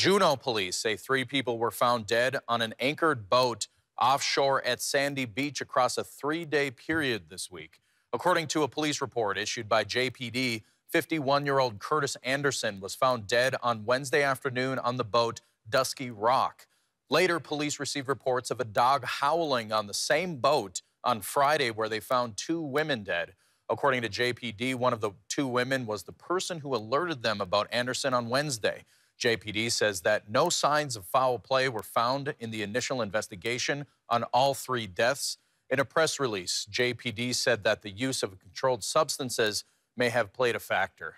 Juneau police say 3 people were found dead on an anchored boat offshore at Sandy Beach across a 3-day period this week. According to a police report issued by JPD, 51-year-old Curtis Anderson was found dead on Wednesday afternoon on the boat Dusky Rock. Later, police received reports of a dog howling on the same boat on Friday, where they found 2 women dead. According to JPD, one of the 2 women was the person who alerted them about Anderson on Wednesday. JPD says that no signs of foul play were found in the initial investigation on all 3 deaths. In a press release, JPD said that the use of controlled substances may have played a factor.